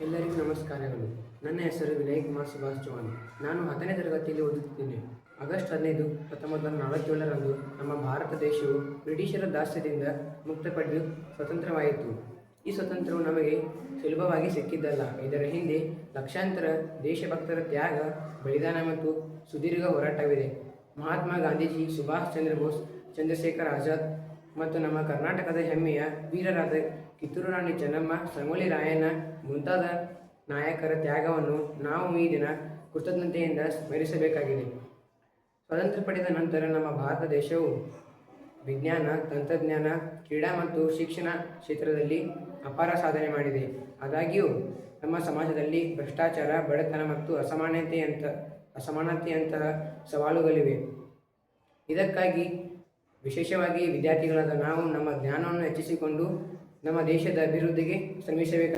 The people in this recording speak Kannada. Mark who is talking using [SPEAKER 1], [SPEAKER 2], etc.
[SPEAKER 1] ಎಲ್ಲರಿಗೂ ನಮಸ್ಕಾರಗಳು. ನನ್ನ ಹೆಸರು ವಿನಯ್ ಕುಮಾರ್ ಸುಭಾಷ್ ಚೌಹಾಣ್. ನಾನು 10ನೇ ತರಗತಿಯಲ್ಲಿ ಓದುತ್ತಿದ್ದೇನೆ. ಆಗಸ್ಟ್ 15, 1947ರಂದು ನಮ್ಮ ಭಾರತ ದೇಶವು ಬ್ರಿಟಿಷರ ದಾಸ್ಯದಿಂದ ಮುಕ್ತಪಡೆದು ಸ್ವತಂತ್ರವಾಯಿತು. ಈ ಸ್ವಾತಂತ್ರ್ಯವು ನಮಗೆ ಸುಲಭವಾಗಿ ಸಿಕ್ಕಿದ್ದಲ್ಲ. ಇದರ ಹಿಂದೆ ಲಕ್ಷಾಂತರ ದೇಶಭಕ್ತರ ತ್ಯಾಗ, ಬಲಿದಾನ ಮತ್ತು ಸುದೀರ್ಘ ಹೋರಾಟವಿದೆ. ಮಹಾತ್ಮ ಗಾಂಧೀಜಿ, ಸುಭಾಷ್ ಚಂದ್ರ ಬೋಸ್, ಚಂದ್ರಶೇಖರ್ ಆಜಾದ್ ಮತ್ತು ನಮ್ಮ ಕರ್ನಾಟಕದ ಹೆಮ್ಮೆಯ ವೀರರಾದ ಕಿತ್ತೂರು ರಾಣಿ ಚೆನ್ನಮ್ಮ, ಸಂಗೊಳ್ಳಿ ರಾಯಣ್ಣ ಮುಂತಾದ ನಾಯಕರ ತ್ಯಾಗವನ್ನು ನಾವು ಈ ದಿನ ಕೃತಜ್ಞತೆಯಿಂದ ಸ್ಮರಿಸಬೇಕಾಗಿದೆ. ಸ್ವಾತಂತ್ರ್ಯ ಪಡೆದ ನಂತರ ನಮ್ಮ ಭಾರತ ದೇಶವು ವಿಜ್ಞಾನ, ತಂತ್ರಜ್ಞಾನ, ಕ್ರೀಡಾ ಮತ್ತು ಶಿಕ್ಷಣ ಕ್ಷೇತ್ರದಲ್ಲಿ ಅಪಾರ ಸಾಧನೆ ಮಾಡಿದೆ. ಆದಾಗ್ಯೂ ನಮ್ಮ ಸಮಾಜದಲ್ಲಿ ಭ್ರಷ್ಟಾಚಾರ, ಬಡತನ ಮತ್ತು ಅಸಮಾನತೆಯಂತಹ ಸವಾಲುಗಳಿವೆ. ಇದಕ್ಕಾಗಿ ವಿಶೇಷವಾಗಿ ವಿದ್ಯಾರ್ಥಿಗಳಾದ ನಾವು ನಮ್ಮ ಜ್ಞಾನವನ್ನು ಹೆಚ್ಚಿಸಿಕೊಂಡು ನಮ್ಮ ದೇಶದ ಅಭಿವೃದ್ಧಿಗೆ ಶ್ರಮಿಸಬೇಕು.